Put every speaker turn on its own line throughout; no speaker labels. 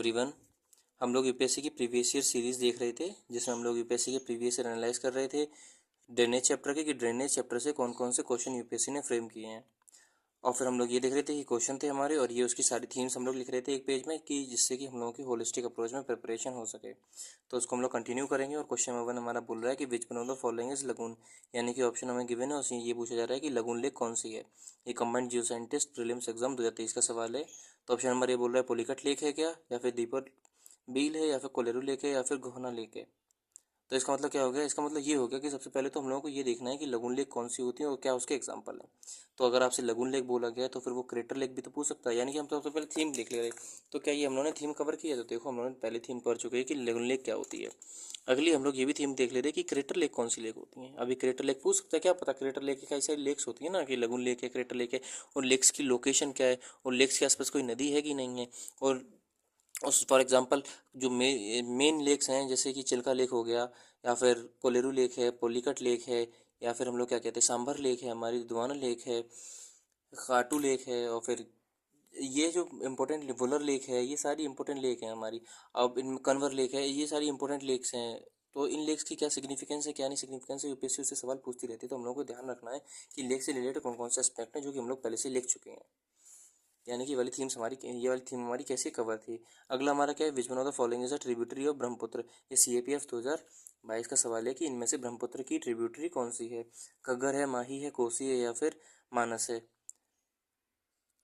Everyone. हम लोग UPSC की प्रीवियस ईयर सीरीज़ देख रहे थे, जिसमें हम लोग यूपीएससी के प्रीवियस ईयर एनालाइज कर रहे थे ड्रेनेज चैप्टर के, कि ड्रेनेज चैप्टर से कौन कौन से क्वेश्चन यूपीएससी ने फ्रेम किए हैं। और फिर हम लोग ये देख रहे थे कि क्वेश्चन थे हमारे, और ये उसकी सारी थीम्स हम लोग लिख रहे थे एक पेज में, कि जिससे कि हम लोगों की होलिस्टिक अप्रोच में प्रिपरेशन हो सके। तो उसको हम लोग कंटिन्यू करेंगे। और क्वेश्चन नंबर 1 हमारा बोल रहा है कि which one of the following is lagoon, यानी कि ऑप्शन हमें गिवन है, उसमें ये पूछा जा रहा है कि लगून लेक कौन सी है। ये combined geo scientist prelims exam 2023 का सवाल है। तो ऑप्शन नंबर ये बोल रहा है पोलिकट लेक है क्या, या फिर दीपर बील है, या फिर कोलेरू लेक है, या फिर गोहना लेक है। तो इसका मतलब क्या हो गया? इसका मतलब ये हो गया कि सबसे पहले तो हम लोगों को ये देखना है कि लगून लेक कौन सी होती है और क्या उसके एग्जाम्पल है। तो अगर आपसे लगून लेक बोला गया तो फिर वो क्रेटर लेक भी तो पूछ सकता है, यानी कि हम सबसे पहले थीम लिख ले रहे। तो क्या ये हम लोगों ने थीम कवर किया? तो देखो हम लोगों ने पहले थीम कर चुके हैं कि लगून लेक क्या होती है। अगली हम लोग ये भी थीम देख ले रहे कि क्रेटर लेक कौन सी लेक होती है। अभी क्रेटर लेक पूछ सकता है, क्या पता क्रेटर लेक की कई सारी लेक्स होती है ना, कि लगून लेक है, क्रेटर लेक है, और लेक्स की लोकेशन क्या है, और लेक्स के आसपास कोई नदी है कि नहीं है। और उस फॉर एग्जांपल जो मेन लेक्स हैं, जैसे कि चिल्का लेक हो गया, या फिर कोलेरू लेक है, पोलिकट लेक है, या फिर हम लोग क्या कहते हैं सांभर लेक है, हमारी दुधवाना लेक है, खाटू लेक है, और फिर ये जो इम्पोर्टेंट वुलर लेक है, ये सारी इंपॉर्टेंट लेक है हमारी। अब इन कन्वर लेक है, ये सारी इंपॉर्टेंट लेक्स हैं। तो इन लेक्स की क्या सिग्निफिकेंस है, क्या नहीं सिग्निफिकेंस है, यूपीएससी से सवाल पूछती रहती है। तो हम लोग को ध्यान रखना है कि लेक से रिलेटेड कौन कौन से एस्पेक्ट हैं जो कि हम लोग पहले से लिख चुके हैं। यानी कि ये वाली थीम हमारी कैसे कवर थी। अगला हमारा क्या है, which one of the following is a tributary of Brahmaputra. ये सीएपीएफ 2022 का सवाल है कि इनमें से ब्रह्मपुत्र की ट्रिब्यूटरी कौन सी है। घग्गर है, माही है, कोसी है, या फिर मानस है।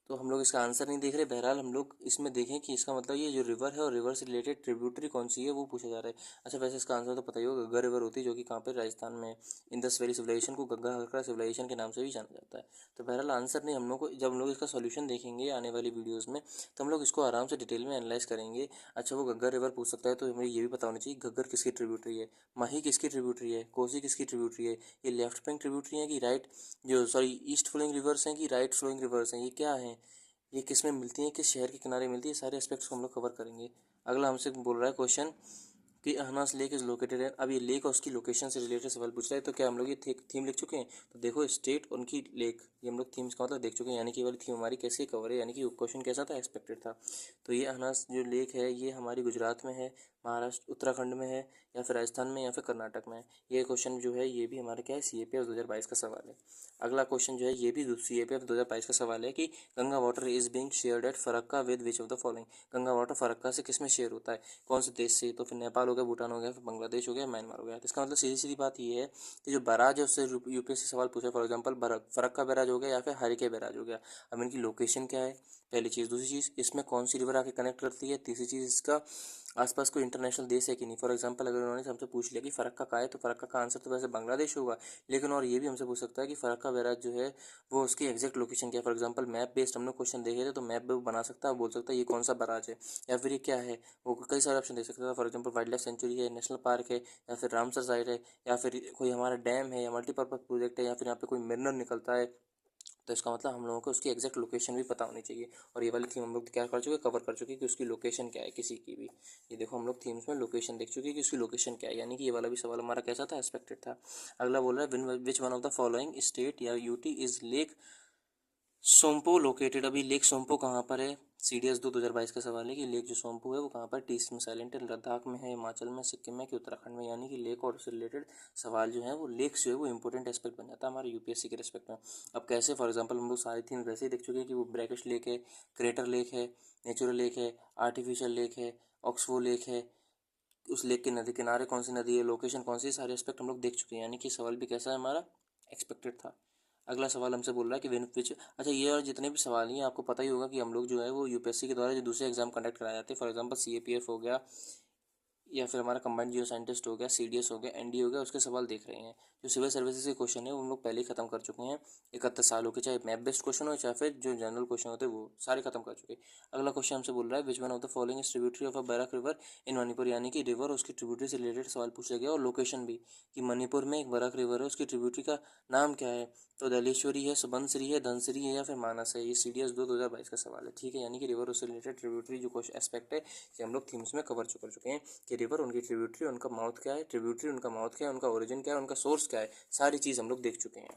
तो हम लोग इसका आंसर नहीं देख रहे, बहरहाल हम लोग इसमें देखें कि इसका मतलब ये जो रिवर है और रिवर से रिलेटेड ट्रिब्यूटरी कौन सी है वो पूछा जा रहा है। अच्छा, वैसे इसका आंसर तो पता ही होगा, गग्गा रिवर होती है, जो कि कहाँ पे राजस्थान में इंडस वैली सिविलाइजेशन को गग्गा हकरा सिविलाइजेशन के नाम से भी जाना जाता है। तो बहरहाल आंसर नहीं, हम लोग को जब हम लोग इसका सॉल्यूशन देखेंगे आने वाली वीडियोज़ में, तो हम लोग इसको आराम से डिटेल में एनालाइज करेंगे। अच्छा, वो गग्गा रिवर पूछ सकता है तो हमें ये भी पता होना चाहिए घग्गर किसकी ट्रिब्यूटरी है, माही किसकी ट्रिब्यूटरी है, कोसी किसकी ट्रिब्यूटरी है, ये लेफ्ट फ्लोइंग ट्रिब्यूटरी है कि राइट, जो सॉरी ईस्ट फ्लोइंग रिवर्स हैं कि राइट फ्लोइंग रिवर्स हैं, ये क्या है, ये किस में मिलती है, किस शहर के किनारे मिलती है, सारे एस्पेक्ट्स को हम लोग कवर करेंगे। अगला हमसे बोल रहा है क्वेश्चन कि अहनास लेक इज लोकेटेड है। अब ये लेक और उसकी लोकेशन से रिलेटेड सवाल पूछ रहा है। तो क्या हम लोग ये थीम लिख चुके हैं? तो देखो स्टेट उनकी लेक, ये हम लोग थीम्स का मतलब देख चुके हैं, यानी कि ये वाली थीम हमारी कैसे कवर है, यानी कि क्वेश्चन कैसा था, एक्सपेक्टेड था। तो ये अहनास जो लेक है ये हमारी गुजरात में है, महाराष्ट्र उत्तराखंड में है, या फिर राजस्थान में, या फिर कर्नाटक में है। ये क्वेश्चन जो है ये भी हमारे क्या है, सीएपीएफ 2022 का सवाल है। अगला क्वेश्चन जो है ये भी सीएपीएफ 2022 का सवाल है कि Ganga water is being shared at Farakka with which of the following. Ganga water Farakka से किस में शेयर होता है, कौन से देश से? तो फिर नेपाल हो गया, भूटान हो गया, फिर बांग्लादेश हो गया, म्यांमार हो गया। तो इसका मतलब सीधी सीधी बात ये है कि जो बराज है उससे यूपीएससी सवाल पूछा, फॉर एग्जाम्पल फरक्का बैराज हो गया, या फिर हरिके बैराज हो गया। अब इनकी लोकेशन क्या है, पहली चीज़। दूसरी चीज़, इसमें कौन सी रिवर आके कनेक्ट करती है। तीसरी चीज़, इसका आसपास कोई इंटरनेशनल देश है कि नहीं। फॉर एग्जांपल अगर उन्होंने हमसे पूछ लिया कि फरक्का कहाँ है, तो फरक्का का आंसर तो वैसे बांग्लादेश होगा, लेकिन और ये भी हमसे पूछ सकता है कि फरक्का बैराज जो है वो उसकी एग्जैक्ट लोकेशन क्या है। फॉर एग्जांपल मैप बेस्ड हम लोग क्वेश्चन देखे थे, तो मैप भी वो बना सकता है, बोल सकता है ये कौन सा बराज है, या फिर ये क्या है। वो कई सारे ऑप्शन दे सकता है। For example wild life sanctuary है, नेशनल पार्क है, या फिर रामसर साइट है, या फिर कोई हमारा डैम है, या मल्टीपर्पज प्रोजेक्ट है, या फिर यहाँ पे कोई मिनरल निकलता है। तो इसका मतलब हम लोगों को उसकी एग्जैक्ट लोकेशन भी पता होनी चाहिए। और ये वाली थीम हम लोग क्या कर चुके, कवर कर चुके कि उसकी लोकेशन क्या है किसी की भी। ये देखो हम लोग थीम्स में लोकेशन देख चुके कि उसकी लोकेशन क्या है, यानी कि ये वाला भी सवाल हमारा कैसा था, एक्सपेक्टेड था। अगला बोल रहा है which one of the following state या UT is lake Tsomgo located. अभी लेक सोम्पो कहाँ पर है? सीडीएस 2022 का सवाल है कि लेक जो सोम्पो है वो कहाँ पर, टीस में साइलेंट है, लद्दाख में है, हिमाचल में, सिक्किम में, कि उत्तराखंड में। यानी कि लेक और उससे रिलेटेड सवाल जो है वो लेक्स जो है वो इंपॉर्टेंट एस्पेक्ट बन जाता है हमारे यूपीएससी के रिस्पेक्ट में। अब कैसे, फॉर एग्जांपल हम लोग सारी थीम वैसे ही देख चुके हैं कि वो ब्रैकिश लेक है, क्रेटर लेक है, नेचुरल लेक है, आर्टिफिशियल लेक है, ऑक्सफो लेक है, उस लेक के नदी किनारे कौन सी नदी है, लोकेशन कौन सी, सारे एस्पेक्ट हम लोग देख चुके हैं। यानी कि सवाल भी कैसा है हमारा, एक्सपेक्टेड था। अगला सवाल हमसे बोल रहा है कि विन विच, अच्छा ये और जितने भी सवाल हैं आपको पता ही होगा कि हम लोग जो है वो यूपीएससी के द्वारा जो दूसरे एग्जाम कंडक्ट कराए जाते हैं, फॉर एग्जांपल सीएपीएफ हो गया, या फिर हमारा कंबाइंड जियो साइंटिस्ट हो गया, सीडीएस हो गया, एनडी हो गया, उसके सवाल देख रहे हैं। जो सिविल सर्विसेज के क्वेश्चन है वो हम लोग पहले ही खत्म कर चुके हैं 71 सालों के, चाहे मैप बेस्ड क्वेश्चन हो चाहे फिर जो जनरल क्वेश्चन होते हैं वो सारे खत्म कर चुके हैं। अगला क्वेश्चन हमसे बोल रहा है which one of the following is tributary of a बैराक river in Manipur. यानी कि रिवर और उसकी ट्रिब्यूटरी से रिलेटेड सवाल पूछा गया, और लोकेशन भी, कि मणिपुर में एक बराक रिवर है, उसकी ट्रिब्यूटरी का नाम क्या है। तो दलेश्वरी है, सुबनसिरी है, धनसिरी है, या फिर मानस है। ये सीडीएस 2022 का सवाल है, ठीक है। यानी कि रिवर उससे रिलेटेड ट्रिब्यूटरी जो क्वेश्चन एस्पेक्ट है ये हम लोग थीम्स में कवर कर चुके हैं, कि रिवर, उनकी ट्रिब्यूटरी, उनका माउथ क्या है, ट्रिब्यूटरी उनका माउथ क्या है, उनका ओरिजिन क्या है, उनका सोर्स क्या है, सारी चीज़ हम लोग देख चुके हैं।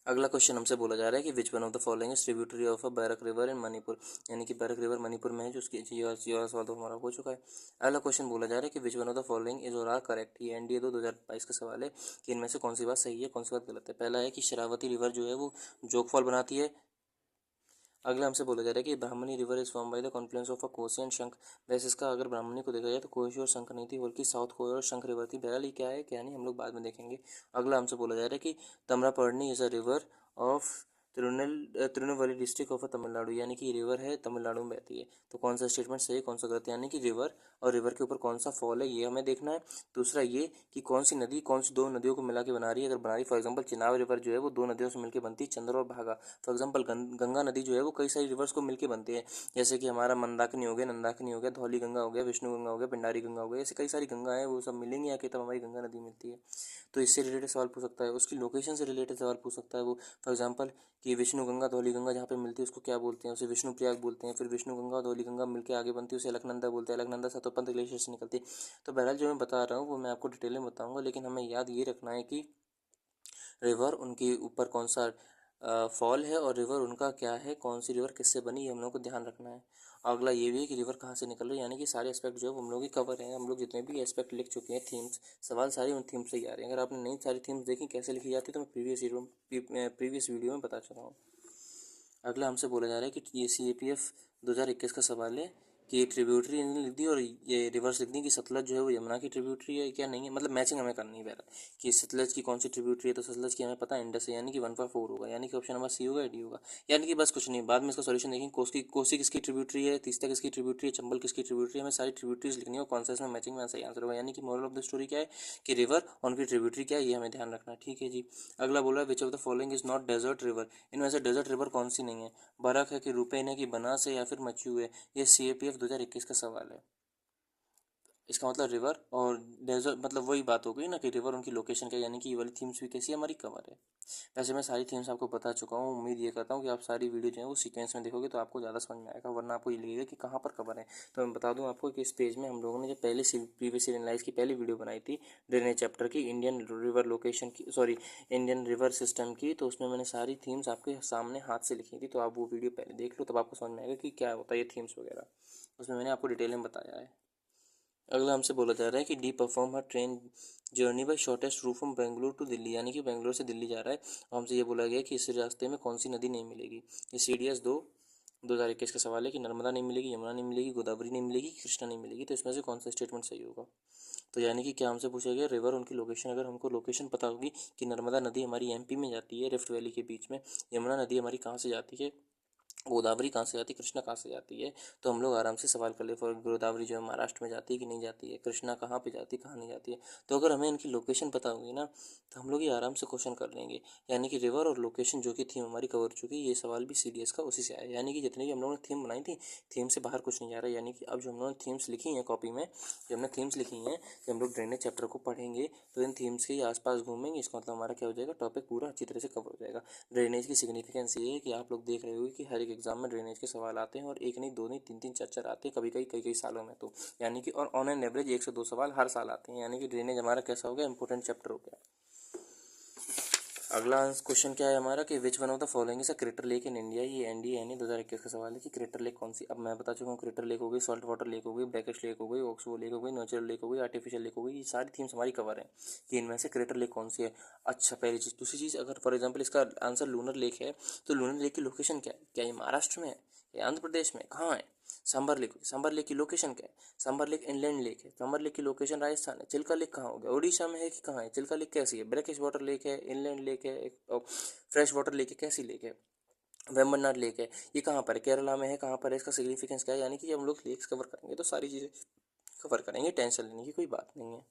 अगला क्वेश्चन हमसे बोला जा रहा है कि which one of the following is tributary of a barrack river in Manipur, यानी कि बैरक रिवर मणिपुर में है, जो उसकी ये वाला सवाल तो हमारा हो चुका है। अगला क्वेश्चन बोला जा रहा है कि which one of the following is और आर करेक्ट, ये एनडीए 2022 का सवाल है कि इनमें से कौन सी बात सही है कौन सी बात गलत है। पहला है कि शरावती रिवर जो है वो जोग फॉल बनाती है। अगला हमसे बोला जा रहा है कि Brahmani river is form by the confluence of a Kosi and Sankh. वैसे इसका अगर ब्राह्मणी को देखा जाए तो कोसी और शंख नहीं थी बल्कि साउथ कोसी और शंख रिवर थी। बहरहाल ये क्या है क्या नहीं हम लोग बाद में देखेंगे। अगला हमसे बोला जा रहा है कि Tamraparni is a river of Tirunelveli district of Tamil Nadu, यानी कि रिवर है तमिलनाडु में बहती है। तो कौन सा स्टेटमेंट सही है कौन सा गलत है, यानी कि रिवर और रिवर के ऊपर कौन सा फॉल है ये हमें देखना है। दूसरा ये कि कौन सी नदी कौन सी दो नदियों को मिला के बना रही है। अगर बना रही फॉर एग्जाम्पल चिनाब रिवर जो है वो दो नदियों से मिलकर बनती है, चंद्र और भागा। फॉर एग्जाम्पल गंगा नदी जो है वो कई सारी रिवर्स को मिलकर बनती है, जैसे कि हमारा मंदाकिनी हो गया, नंदाकिनी हो गया, धौली गंगा हो गया, विष्णु गंगा हो गया, पिंडारी गंगा हो गया, ऐसे कई सारी गंगा है वो सब मिलेंगी आके तब हमारी गंगा नदी मिलती है। तो इससे रिलेटेड सवाल पूछ सकता है, उसकी लोकेशन से रिलेटेड सवाल पूछ सकता है वो। फॉर एग्जाम्पल कि विष्णु गंगा धौली गंगा जहाँ पे मिलती है उसको क्या बोलते हैं, उसे विष्णु प्रयाग बोलते हैं। फिर विष्णु गंगा और धौली गंगा मिलकर आगे बनती है उसे अलकनंदा बोलते हैं, अलकनंदा सतोपंथ ग्लेशियर से निकलती है। तो बहरहाल जो मैं बता रहा हूँ वो मैं आपको डिटेल में बताऊँगा, लेकिन हमें याद ये रखना है कि रिवर उनके ऊपर कौन सा फॉल है और रिवर उनका क्या है, कौन सी रिवर किससे बनी, ये हम लोग को ध्यान रखना है। अगला ये भी है कि रिवर कहाँ से निकल रही है, यानी कि सारे एस्पेक्ट जो है वो हम लोग ही कवर हैं। हम लोग जितने भी एस्पेक्ट लिख चुके हैं थीम्स, सवाल सारे उन थीम्स से ही आ रहे हैं। अगर आपने नई सारी थीम्स देखी कैसे लिखी जाती है तो मैं प्रीवियस वीडियो में बता चुका हूँ। अगला हमसे बोला जा रहा है कि ये CAPF 2021 का सवाल है कि ट्रिब्यूटरी लिख दी और ये रिवर्स लिख दी कि सतलज जो है वो यमुना की ट्रिब्यूटरी है क्या नहीं है, मतलब मैचिंग हमें करनी है पहले कि सतलज की कौन सी ट्रिब्यूटरी है। तो सतलज की हमें पता है इंडस है, यानी कि 1/4 होगा, यानी कि ऑप्शन नंबर सी होगा, डी होगा। यानी कि बस कुछ नहीं, बाद में इसका सॉल्यूशन देखेंगे। कोसी किसकी ट्रिब्यूटरी है, तीस्ता किसकी ट्रिब्यूटरी है, चंबल किसकी ट्रिब्यूटरी है, हमें सारी ट्रिब्यूटरीज लिखनी है और कौन सा इसमें मैचिंग में सही आंसर होगा। यानी कि मोरल ऑफ द स्टोरी क्या है कि रिवर और उनकी ट्रिब्यूटरी क्या है ये हमें ध्यान रखना है। ठीक है जी। अगला बोला है which of the following is not desert river, इनमें से डेजर्ट रिवर कौन सी नहीं है। बरक है कि रुपेन है कि बनास है या फिर मच्यू है, ये CAPF 2021 का सवाल है। इसका मतलब रिवर और डेजर्ट मतलब वही बात हो गई ना कि रिवर उनकी लोकेशन क्या, यानी कि ये वाली थीम्स भी कैसी हमारी कवर है। वैसे मैं सारी थीम्स आपको बता चुका हूँ, उम्मीद ये करता हूँ कि आप सारी वीडियो जो है वो सीक्वेंस में देखोगे तो आपको ज़्यादा समझ में आएगा, वरना आपको ये लगेगा कि कहाँ पर कवर है। तो मैं बता दूँ आपको कि इस पेज में हम लोगों ने जो पहले प्रीवियस ईयर एनालाइज की पहली वीडियो बनाई थी ड्रेनेज चैप्टर की, इंडियन रिवर लोकेशन की, सॉरी इंडियन रिवर सिस्टम की, तो उसमें मैंने सारी थीम्स आपके सामने हाथ से लिखी थी। तो आप वो वीडियो पहले देख लो तब आपको समझ में आएगा कि क्या होता है ये थीम्स वगैरह, उसमें मैंने आपको डिटेल में बताया है। अगला हमसे बोला जा रहा है कि D perform her train journey by shortest route from Bengaluru to Delhi, यानी कि बेंगलुरु से दिल्ली जा रहा है और हमसे ये बोला गया कि इस रास्ते में कौन सी नदी नहीं मिलेगी। ये CDS 2021 का सवाल है कि नर्मदा नहीं मिलेगी, यमुना नहीं मिलेगी, गोदावरी नहीं मिलेगी, कृष्णा नहीं मिलेगी। तो इसमें से कौन सा स्टेटमेंट सही होगा। तो यानी कि क्या हमसे पूछा गया रिवर उनकी लोकेशन, अगर हमको लोकेशन पता होगी कि नर्मदा नदी हमारी MP में जाती है रिफ्ट वैली के बीच में, यमुना नदी हमारी कहाँ से जाती है, गोदावरी कहाँ से जाती है, कृष्णा कहाँ से जाती है, तो हम लोग आराम से सवाल कर ले। फॉर गोदावरी जो है महाराष्ट्र में जाती है कि नहीं जाती है, कृष्णा कहाँ पे जाती है कहाँ नहीं जाती है। तो अगर हमें इनकी लोकेशन पता होगी ना तो हम लोग ये आराम से क्वेश्चन कर लेंगे। यानी कि रिवर और लोकेशन जो कि थीम हमारी कवर चुकी है, ये सवाल भी CDS का उसी से आया। यानी कि जितनी भी हम लोगों ने थीम बनाई थी थीम से बाहर कुछ नहीं जा रहा है। यानी कि अब जो हम लोगों ने थीम्स लिखी हैं कॉपी में, जो हमने थीम्स लिखी हैं, जब हम लोग ड्रेनेज चैप्टर को पढ़ेंगे तो इन थीम्स के आसपास घूमेंगे, इसका मतलब हमारा क्या हो जाएगा, टॉपिक पूरा अच्छी तरह से कवर हो जाएगा। ड्रेनेज की सिग्निफिकेंस ये है कि आप लोग देख रहे हो कि हर एक एग्जाम में ड्रेनेज के सवाल आते हैं और एक नहीं दो नहीं तीन तीन चार चार आते हैं, कभी कभी कई सालों में। तो यानी कि और ऑन एन एवरेज 1 से 2 सवाल हर साल आते हैं। यानी कि ड्रेनेज हमारा कैसा हो गया, इंपॉर्टेंट चैप्टर हो गया। अगला क्वेश्चन क्या है हमारा कि which one of the following is a crater lake in India, ये NDA 2021 का सवाल है कि क्रेटर लेक कौन सी। अब मैं बता चुका हूँ क्रेटर लेक हो गई, सॉल्ट वाटर लेक हो गई, ब्रैकिश लेक हो गई, ऑक्सबो लेक हो गई, नेचुरल लेक हो गई, आर्टिफिशियल लेक हो गई। ये सारी थीम्स हमारी कवर है कि इनमें से क्रेटर लेक कौन सी है। अच्छा पहली चीज़। दूसरी चीज़, अगर फॉर एग्जाम्पल इसका आंसर लूनर लेक है तो लूनर लेक की लोकेशन क्या है, क्या ये महाराष्ट्र में है या आंध्र प्रदेश में, कहाँ है। सांबर लेक की लोकेशन क्या है, सांबर लेक इनलैंड लेक है, सांबर लेक की लोकेशन राजस्थान है। चिल्का लेक कहाँ हो गया, उड़ीसा में है कि कहाँ है, चिल्का लेक कैसी है, ब्रैकिश वाटर लेक है, इनलैंड लेक है, फ्रेश वाटर लेक है, कैसी लेक है, वेम्बनाड लेक है, ये कहाँ पर है, केरला में है, कहाँ पर है, इसका सिग्निफिकेंस क्या है। यानी कि हम लोग लेक्स कवर करेंगे तो सारी चीज़ें कवर करेंगे, टेंशन लेने की कोई बात नहीं है।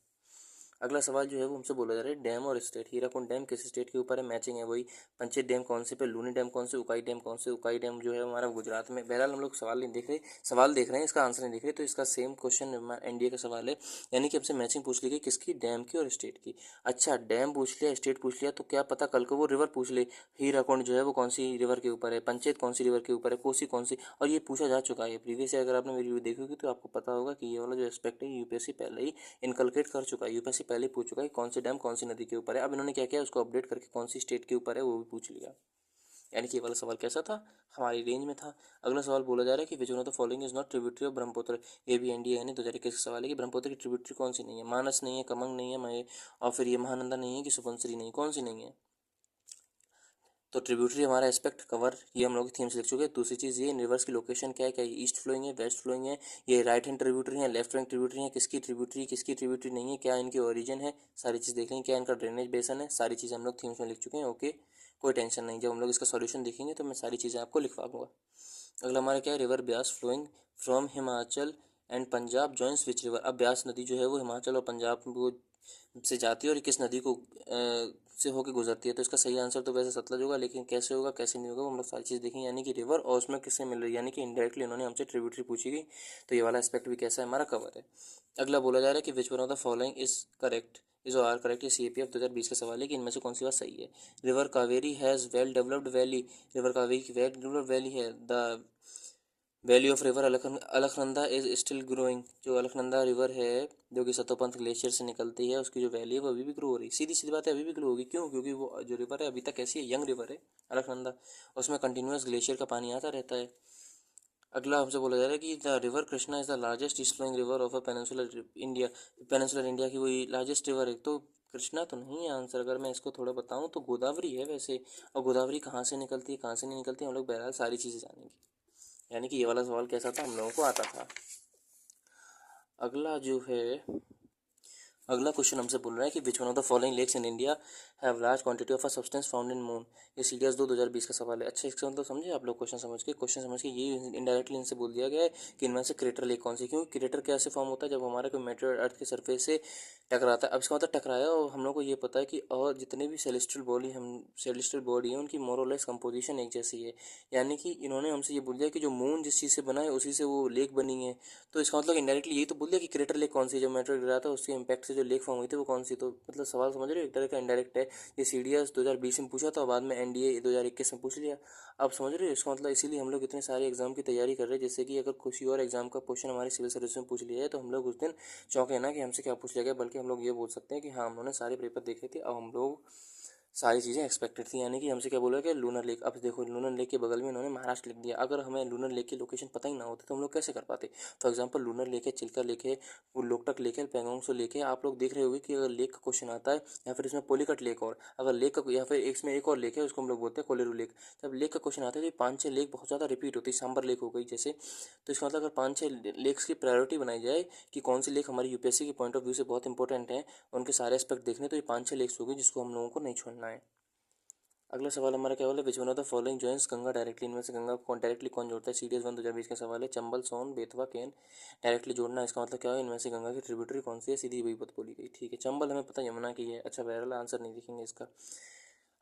अगला सवाल जो है वो हमसे बोला जा रहा है डैम और स्टेट, हीराकुंड डैम किस स्टेट के ऊपर है, मैचिंग है वही। पंचेत डैम कौन से पे, लूनी डैम कौन से, उकाई डैम कौन से, उकाई डैम जो है हमारा गुजरात में। बहरहाल हम लोग सवाल नहीं देख रहे, सवाल देख रहे हैं इसका आंसर नहीं देख रहे। तो इसका सेम क्वेश्चन NDA का सवाल है, यानी कि हमसे मैचिंग पूछ ली गई किसकी, डैम की और स्टेट की। अच्छा डैम पूछ लिया स्टेट पूछ लिया तो क्या पता कल को वो रिवर पूछ ले, हीराकुंड जो है वो कौन सी रिवर के ऊपर है, पंचेत कौन सी रिवर के ऊपर है, कोसी कौन सी, और ये पूछा जा चुका है प्रीवियस। अगर आपने मेरी वीडियो देखी होगी तो आपको पता होगा कि ये वाला जो एस्पेक्ट है UPSC पहले ही इनकलकेट कर चुका है। UPSC पहले पूछ चुका है कि कौन सी डैम कौन सी नदी के ऊपर है। अब इन्होंने क्या किया, उसको अपडेट करके कौन सी स्टेट के ऊपर है वो भी पूछ लिया। यानी कि ये वाला सवाल कैसा था, हमारी रेंज में था। अगला सवाल बोला जा रहा है कि which one of the following is not tributary of Brahmaputra. ये भी एनडीए यानी 2021 का सवाल है कि ब्रह्मपुत्र की ट्रिब्यूटरी कौन सी नहीं है। मानस नहीं है, कमंग नहीं है, और फिर ये महानंदा नहीं है कि सुबनसिरी नहीं, कौन सी नहीं है। तो ट्रिब्यूटरी हमारा एस्पेक्ट कवर, ये हम लोग थीम्स लिख चुके हैं। दूसरी चीज़ ये रिवर्स की लोकेशन क्या है, क्या ये ईस्ट फ्लोइंग है, वेस्ट फ्लोइंग है, ये राइट हैंड ट्रिब्यूटरी है, लेफ्ट हैंड ट्रिब्यूटरी है, किसकी ट्रिब्यूटरी नहीं है, क्या इनकी ओरिजिन है, सारी चीज़ देख लेंगे। क्या इनका ड्रेनेज बेसन है, सारी चीज़ें हम लोग थीम्स में लिख चुके हैं। ओके, कोई टेंशन नहीं, जब हम लोग इसका सॉल्यूशन देखेंगे तो मैं सारी चीज़ें आपको लिखवा दूंगा। अगला हमारा क्या है, river Beas flowing from Himachal and Punjab joins which river. अब ब्यास नदी जो है वो हिमाचल और पंजाब को से जाती है और किस नदी को से होकर गुजरती है। तो इसका सही आंसर तो वैसे सतलज होगा, लेकिन कैसे होगा कैसे नहीं होगा वो हम लोग सारी चीज़ देखेंगे। यानी कि रिवर और उसमें किससे मिल रही है, यानी कि इनडायरेक्टली उन्होंने हमसे ट्रिब्यूटरी पूछी गई, तो ये वाला एस्पेक्ट भी कैसा है, हमारा कवर है। अगला बोला जा रहा है कि which one of the following is correct, is are correct. ये CAPF 2020 का सवाल है कि इनमें से कौन सी बात सही है। River Kaveri has well developed valley, river Kaveri की वेल डेवलप्ड वैली है। The valley of river Alaknanda is still growing. जो अलकनंदा रिवर है जो कि सतोपंथ ग्लेशियर से निकलती है, उसकी जो वैली है वो अभी भी ग्रो हो रही है। सीधी सीधी बात है, अभी भी ग्रो होगी। क्यों? क्योंकि वो जो रिवर है अभी तक कैसी है, यंग रिवर है अलकनंदा, उसमें कंटिन्यूस ग्लेशियर का पानी आता रहता है। अगला हमसे बोला जा रहा है कि the river Krishna is the largest east flowing river of a peninsular India. Peninsular India की वही लार्जेस्ट रिवर है। तो कृष्णा तो नहीं है आंसर। अगर मैं इसको थोड़ा बताऊं तो गोदावरी है वैसे। और गोदावरी कहाँ से निकलती है, कहाँ से नहीं निकलती, हम लोग बहरहाल सारी चीज़ें जानेंगे। यानी कि ये वाला सवाल कैसा था, हम लोगों को आता था। अगला जो है, अगला क्वेश्चन हमसे बोल रहा है कि which one of the following lakes in India have large quantity of a substance found in moon. ये CDS 2020 का सवाल है। अच्छा, इसका मतलब समझे आप लोग, क्वेश्चन समझ के ये इनडायरेक्टली इनसे बोल दिया गया है कि इनमें से क्रेटर लेक कौन सी। क्योंकि क्रेटर कैसे फॉर्म होता है, जब हमारा कोई मेटेरियल अर्थ के सरफेस से टकराता है। अब इसका मतलब टकराया, और हम लोग को ये पता है कि और जितने भी सेलेस्टियल बॉडी है उनकी मोर और लेस कंपोजिशन एक जैसी है। यानी कि इन्होंने हमसे ये बोल दिया कि जो मून जिस चीज़ से बना है उसी से वो लेक बनी है। तो इसका मतलब इनडायरेक्टली यही तो बोल दिया कि क्रेटर लेक कौन सी, जो मेटेरियल गिरा था उसके इम्पैक्ट से जो लेक फॉर्म हुई थी वो कौन सी। तो मतलब सवाल समझ रहे हो, एक तरह का इनडायरेक्ट है। ये CDS 2020 में पूछा था और बाद में NDA 2021 में पूछ लिया। अब समझ रहे हो इसका मतलब, इसीलिए हम लोग इतने सारे एग्जाम की तैयारी कर रहे हैं। जैसे कि अगर किसी और एग्जाम का क्वेश्चन हमारे सिविल सर्विस में पूछ लिया है तो हम लोग उस दिन चौंके ना कि हमसे क्या पूछ लिया गया, बल्कि हम लोग ये बोल सकते हैं कि हाँ, हमने सारे पेपर देखे थे, अब हम लोग सारी चीज़ें एक्सपेक्टेड थी। यानी कि हमसे क्या बोला कि लूनर लेक। अब देखो, लूनर लेक के बगल में इन्होंने महाराष्ट्र लिख दिया। अगर हमें लूनर लेक की लोकेशन पता ही ना होती तो हम लोग कैसे कर पाते। फॉर एग्जांपल लूनर लेक है, चिल्का लेक है, वो लोकटक लेक है, पेंगोंग सो लेक है। आप लोग देख रहे होंगे कि अगर लेक का क्वेश्चन आता है, या फिर इसमें पोलिकट लेक, और अगर लेक का, या फिर इसमें एक और लेक है उसको हम लोग बोलते हैं कोलेरू लेक। जब लेक का क्वेश्चन आता है तो 5-6 लेक बहुत ज़्यादा रिपीट होती है, सांबर लेक हो गई जैसे। तो इसका मतलब अगर 5-6 लेक्स की प्रायोरिटी बनाई जाए कि कौन सी लेक हमारी UPSC के पॉइंट ऑफ व्यू से बहुत इंपॉर्टेंट है, उनके सारे एस्पेक्ट देखने, तो ये 5-6 लेक्स होगी जिसको हम लोगों को नहीं छोड़ना है। अगला सवाल हमारा क्या बोला, विच one of the following joins Ganga directly. इनमें से गंगा को डायरेक्टली कौन जोड़ता है। CDS 1 2020 का सवाल है। चंबल, सोन, बेतवा, केन डायरेक्टली जोड़ना। इसका मतलब क्या है, इनमें से गंगा की ट्रिब्यूटरी कौन सी है, सीधी वही बात बोली गई। ठीक है, चंबल हमें पता यमुना की है। अच्छा, बहरहाल आंसर नहीं लिखेंगे इसका।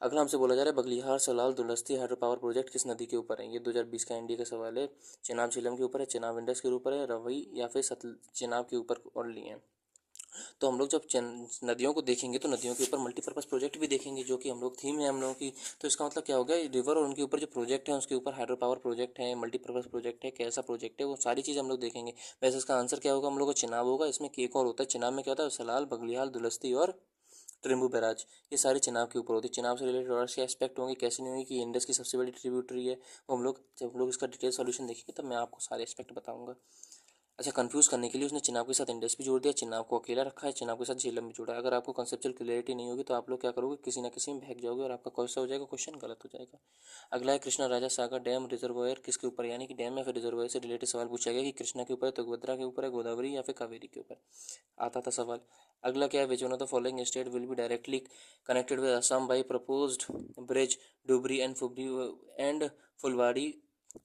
अगला हमसे बोला जा रहा है Baglihar Salal Dulhasti hydro power project किस नदी के ऊपर है। ये 2020 का NDA का सवाल है। चेनाब झीलम के ऊपर है, चेनाब इंडस के ऊपर है, रवई या फिर सतल चेनाब के ऊपर और लिए हैं। तो हम लोग जब नदियों को देखेंगे तो नदियों के ऊपर मल्टीपर्पज़ प्रोजेक्ट भी देखेंगे, जो कि हम लोग थीम है हम लोगों की। तो इसका मतलब क्या हो गया, रिवर और उनके ऊपर जो प्रोजेक्ट है उसके ऊपर हाइड्रो पावर प्रोजेक्ट है, मल्टीपर्पज़ प्रोजेक्ट है, कैसा प्रोजेक्ट है, वो सारी चीज़ हम लोग देखेंगे। वैसे इसका आंसर क्या होगा, हम लोग को चिनाब होगा। इसमें एक और होता है, चिनाब में क्या होता है, सलाल, बगलिहाल, दुलस्ती और ट्रिम्बू बैराज, ये सारी चिनाब के ऊपर होती है। चिनाब से रिलेटेड और क्या एस्पेक्ट होंगे, कैसे नहीं होंगे, कि इंडस की सबसे बड़ी ट्रिब्यूटरी है, वो हम लोग जब हम लोग इसका डिटेल सॉल्यूशन देखेंगे तब मैं आपको सारे एस्पेक्ट बताऊंगा। अच्छा, कंफ्यूज करने के लिए उसने चिनाब के साथ इंडस भी जोड़ दिया, चिनाब को अकेला रखा है, चिनाब के साथ झेलम भी जोड़ा है। अगर आपको कंसेप्चुअल क्लियरिटी नहीं होगी तो आप लोग क्या करोगे, किसी ना किसी में बहक जाओगे और आपका कौन सा हो जाएगा, क्वेश्चन गलत हो जाएगा। अगला है कृष्णा राजा सागर डैम रिजर्वायर किसके ऊपर, यानी कि डैम या फिर रिजर्वायर से रिलेटेड सवाल पूछा गया कि कृष्णा के ऊपर है, तुंगभद्रा के ऊपर है, गोदावरी या फिर कावेरी के ऊपर आता था सवाल। अगला क्या है, which one of the following state will be directly connected with Assam by proposed bridge Dhubri and Phulwari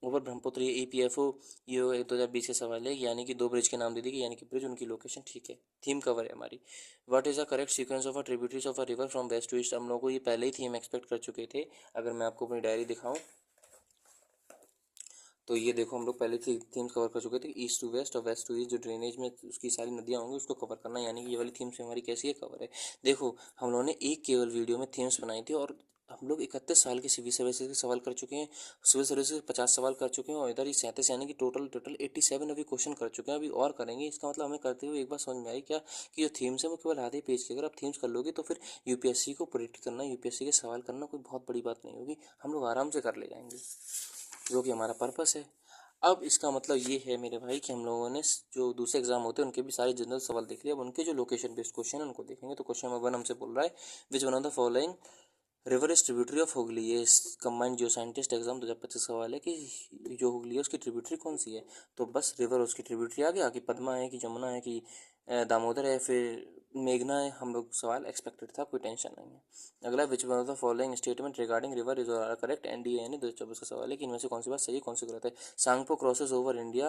over Brahmaputra. ये EPFO ये 2020 के सवाल है। यानी कि 2 ब्रिज के नाम दे दी, यानी कि ब्रिज उनकी लोकेशन। ठीक है, थीम कवर है हमारी। What is the correct sequence of a tributaries of a river from west to east. हम लोग को ये पहले ही थीम एक्सपेक्ट कर चुके थे। अगर मैं आपको अपनी डायरी दिखाऊं तो ये देखो, हम लोग पहले थीम्स कवर कर चुके थे, ईस्ट टू वेस्ट और वेस्ट टू ईस्ट। जो ड्रेनेज में उसकी सारी नदियाँ होंगी उसको कवर करना, यानी कि ये वाली थीम्स हमारी कैसी है, कवर है। देखो, हम लोगों ने एक केवल वीडियो में थीम्स बनाई थी और हम लोग 31 साल के सिविल सर्विसेज के सवाल कर चुके हैं, सिविल सर्विसेज के 50 सवाल कर चुके हैं और इधर ही 37 यानी कि टोटल 87 अभी क्वेश्चन कर चुके हैं, अभी और करेंगे। इसका मतलब हमें करते हुए एक बार समझ में आई क्या कि जो थीम्स है वो केवल आधे पेज की, अगर आप थीम्स कर लोगे तो फिर यूपीएससी को प्रेडिक्ट करना, यूपीएससी के सवाल करना कोई बहुत बड़ी बात नहीं होगी, हम लोग आराम से कर ले जाएंगे, जो कि हमारा पर्पस है। अब इसका मतलब ये है मेरे भाई कि हम लोगों ने जो दूसरे एग्जाम होते हैं उनके भी सारे जनरल सवाल देख लिया, अब उनके जो लोकेशन बेस्ड क्वेश्चन है उनको देखेंगे। तो क्वेश्चन नंबर 1 हमसे बोल रहा है which one of the following river is tributary of Hooghly, ये कंबाइंड जियो साइंटिस्ट एग्जाम 2025 सवाल है कि जो हुगली है उसकी ट्रिब्यूटरी कौन सी है। तो बस रिवर उसकी ट्रिब्यूटरी आ गया कि पद्मा है कि जमुना है कि दामोदर है फिर मेघना है, हम लोग सवाल एक्सपेक्टेड था, कोई टेंशन नहीं है। अगला which one of the following statement regarding river is are correct, NDA यानी 2024 का सवाल है कि इनमें से कौन सी बात सही है कौन सी गलत है। Tsangpo crosses over India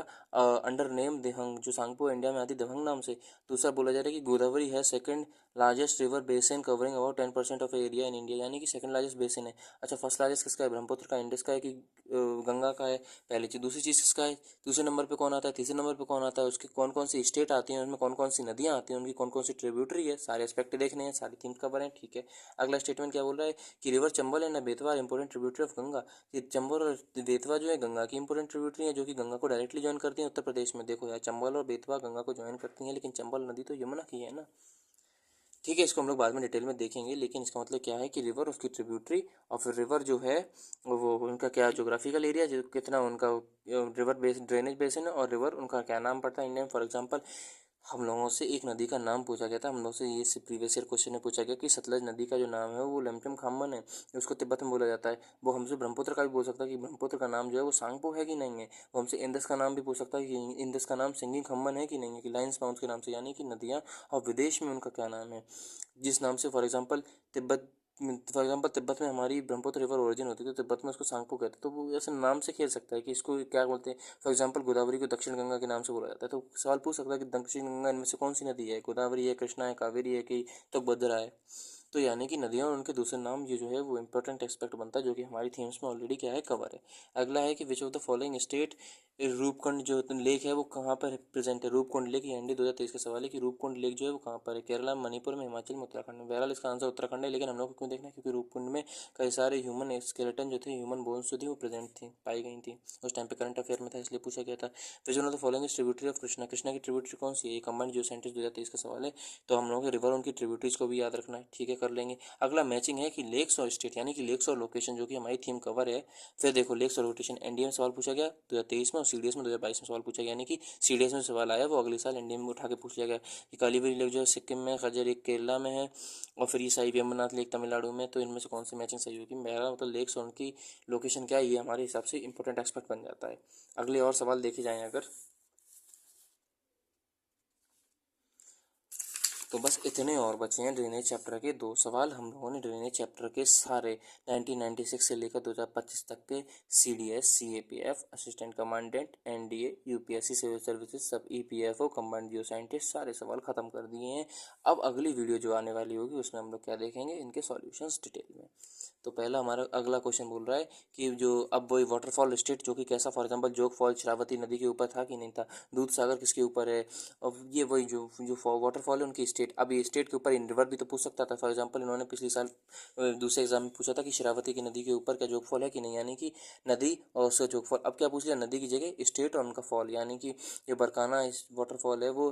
under name Dihang, जो सांगपो इंडिया में आती दिहंग नाम से। दूसरा बोला जा रहा है कि गोदावरी है second largest river basin covering about 10% of area in India, यानी कि सेकंड लार्जेस्ट बेसिन है। अच्छा फर्स्ट लार्जेस्ट किसका है, ब्रह्मपुत्र का, इंडस का है कि गंगा का है, पहली चीज। दूसरी चीज़ किसका है, दूसरे नंबर पे कौन आता है, तीसरे नंबर पे कौन आता है, उसकी कौन कौन सी स्टेट आती हैं, उसमें कौन कौन सी नदियाँ आती हैं, उनकी कौन कौन सी ट्रिब्यूटरी है, सारे एस्पेक्ट देखने हैं, सारी थीम कवर है, ठीक है। अगला स्टेटमेंट क्या बोल रहा है कि river Chambal and Betwa important tributary of Ganga, ये चंबल और बेतवा जो है गंगा की इंपोर्टेंट ट्रिब्यूटरी है, जो कि गंगा को डायरेक्टली ज्वाइन करती है उत्तर प्रदेश में। देखो यार चंबल और बेतवा गंगा को ज्वाइन करती हैं, लेकिन चंबल नदी तो यमुना की है ना, ठीक है। इसको हम लोग बाद में डिटेल में देखेंगे, लेकिन इसका मतलब क्या है कि रिवर उसकी ट्रिब्यूटरी और फिर रिवर जो है वो उनका क्या जोग्राफिकल एरिया, जो कितना उनका रिवर बेस ड्रेनेज बेसिन है, और रिवर उनका क्या नाम पड़ता है इंडिया में। फॉर एग्जांपल हम लोगों से एक नदी का नाम पूछा गया था, हम लोग से ये प्रीवियस ईयर क्वेश्चन में पूछा गया कि सतलज नदी का जो नाम है वो लमचम खामन है, उसको तिब्बत में बोला जाता है। वो हमसे ब्रह्मपुत्र का भी बोल सकता है कि ब्रह्मपुत्र का नाम जो है वो सांगपो है कि नहीं है। वो हमसे इंदस का नाम भी पूछ सकता है कि इंदस का नाम सिंगिंग खम्मन है कि नहीं है, कि लाइन्स माउंट के नाम से, यानी कि नदियाँ और विदेश में उनका क्या नाम है जिस नाम से। फॉर एग्जांपल तिब्बत में हमारी ब्रह्मपुत्र रिवर ओरिजिन होती है, तो तिब्बत में उसको सांगपो कहते हैं, तो वो ऐसे नाम से खेल सकता है कि इसको क्या बोलते हैं। फॉर एग्जांपल गोदावरी को दक्षिण गंगा के नाम से बोला जाता है, तो सवाल पूछ सकता है कि दक्षिण गंगा इनमें से कौन सी नदी है, गोदावरी है, कृष्णा है, कावेरी है कि तुंगभद्रा है। तो यानी कि नदियाँ और उनके दूसरे नाम ये जो है वो इंपॉर्टेंट एस्पेक्ट बनता है, जो कि हमारी थीम्स में ऑलरेडी क्या है कवर है। अगला है कि विच of the following state Roopkund जो लेक है वो कहाँ पर प्रेजेंट है। रूपकुंड लेक ये एनडी 2023 का सवाल है कि रूपकुंड लेक जो है वो कहाँ पर है, केरला, मणिपुर में, हिमाचल में, उत्तराखंड में। बहरहाल इसका आंसर उत्तराखंड है, लेकिन हम लोग को क्यों देखना है, क्योंकि रूपकुंड में कई सारे ह्यूमन स्केलेटन जो थे, ह्यूमन बोन्स जो थी वो प्रेजेंट थी, पाई गई थी, उस टाइम पे करंट अफेयर में था इसलिए पूछा गया था। विच one of the following is tributary of Krishna, Krishna की ट्रिब्यूटरी कौन सी है, ये कंबाइंड जियो साइंटिस्ट 2023 का सवाल है। तो हम लोगों के रिवर उनकी ट्रिब्यूटरीज को भी याद रखना है, ठीक है, कर लेंगे। अगला मैचिंग है कि लेक्स और स्टेट, यानी कि लेक्स और लोकेशन, जो कि हमारी थीम कवर है। फिर देखो लेक्स और लोकेशन एनडीए में सवाल पूछा गया 2023 में, और सीडीएस में 2022 में सवाल पूछा गया, यानी कि सीडीएस में सवाल आया वो अगले साल एनडीए में उठा के पूछ लिया गया कि कालीबेरी लेक जो है सिक्किम में, खजर एक केरला में है, और फिर ये साई वेम्बनाथ लेक तमिलनाडु में। तो इनमें से कौन सी मैचिंग सही होगी। मेरा मतलब लेक्स और उनकी लोकेशन क्या है, ये हमारे हिसाब से इंपॉर्टेंट एस्पेक्ट बन जाता है। अगले और सवाल देखे जाएँ अगर, तो बस इतने और बचे हैं ड्रेनेज चैप्टर के 2 सवाल। हम लोगों ने ड्रेनेज चैप्टर के सारे 1996 से लेकर 2025 तक के CDS, CAPF, assistant commandant, NDA, UPSC civil services, सब ईपीएफओ, कंबाइंड जियो साइंटिस्ट, सारे सवाल खत्म कर दिए हैं। अब अगली वीडियो जो आने वाली होगी उसमें हम लोग क्या देखेंगे, इनके सॉल्यूशंस डिटेल में। तो पहला हमारा अगला क्वेश्चन बोल रहा है कि जो अब वही वाटरफॉल स्टेट जो कि कैसा, फॉर एग्जांपल जोग फॉल श्रावती नदी के ऊपर था कि नहीं था, दूध सागर किसके ऊपर है, और ये वही जो जो वाटरफॉल है उनकी स्टेट। अब ये स्टेट के ऊपर इन रिवर भी तो पूछ सकता था। फॉर एग्जांपल इन्होंने पिछले साल दूसरे एग्जाम में पूछा था कि श्रावती की नदी के ऊपर क्या जोग फॉल है कि नहीं, यानी कि नदी और उसका जोग फॉल। अब क्या पूछ लिया, नदी की जगह स्टेट और उनका फॉल, यानी कि ये बरकाना वाटरफॉल है वो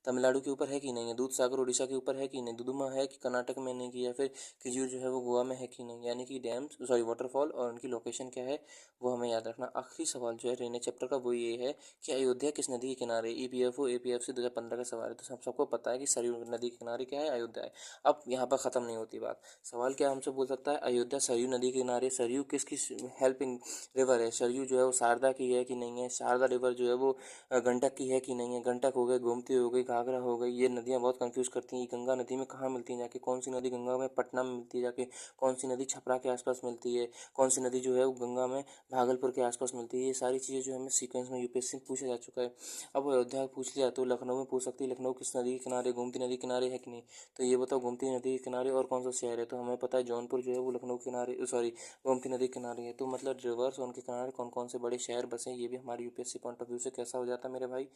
तमिलनाडु के ऊपर है कि नहीं है, दूध सागर उड़ीसा के ऊपर है कि नहीं, दुदुमा है कि कर्नाटक में नहीं की, या फिर किजूर जो है वो गोवा में है कि नहीं, यानी कि डैम्स सॉरी वाटरफॉल और उनकी लोकेशन क्या है वो हमें याद रखना। आखिरी सवाल जो है ड्रेनेज चैप्टर का वो ये है कि अयोध्या किस नदी के किनारे, ईपीएफओ एपीएफसी 2015 का सवाल है। तो सबको पता है कि सरयू नदी के किनारे क्या है, अयोध्या है। अब यहाँ पर ख़त्म नहीं होती बात, सवाल क्या हमसे बोल सकता है, अयोध्या सरयू नदी के किनारे, सरयू किसकी हेल्पिंग रिवर है, सरयू जो है वो शारदा की है कि नहीं है, शारदा रिवर जो है वो गंडक की है कि नहीं है, गंडक हो गई, गोमती हो गई, घाघरा हो गई, ये नदियाँ बहुत कंफ्यूज करती हैं। गंगा नदी में कहाँ मिलती है जाके, कौन सी नदी गंगा में पटना में मिलती है जाके, कौन सी नदी छपरा के आसपास मिलती है, कौन सी नदी जो है वो गंगा में भागलपुर के आसपास मिलती है, ये सारी चीज़ें जो हमें सीक्वेंस में यूपीएससी में पूछा जा चुका है। अब अयोध्या पूछ लिया तो लखनऊ में पूछ सकती है, लखनऊ किस नदी के किनारे, गोमती नदी के किनारे है कि नहीं। तो ये बताओ गोमती नदी के किनारे और कौन सा शहर है, तो हमें पता है जौनपुर जो है वो लखनऊ के किनारे सॉरी गोमती नदी के किनारे है। तो मतलब रिवर्स और उनके किनारे कौन कौन से बड़े शहर बसे हैं, ये भी हमारे यूपीएससी पॉइंट ऑफ व्यू से कैसा हो जाता है मेरे भाई,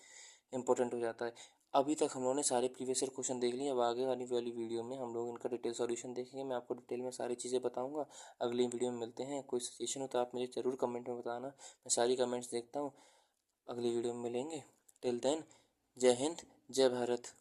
इंपॉर्टेंट हो जाता है। अभी तक हम लोगों ने सारे प्रीवियस ईयर क्वेश्चन देख लिए। अब आगे वाली वीडियो में हम लोग इनका डिटेल सॉल्यूशन देखेंगे। मैं आपको डिटेल में सारी चीज़ें बताऊंगा। अगली वीडियो में मिलते हैं। कोई सजेशन हो तो आप मुझे ज़रूर कमेंट में बताना, मैं सारी कमेंट्स देखता हूँ। अगली वीडियो में मिलेंगे। टिल देन, जय हिंद, जय भारत।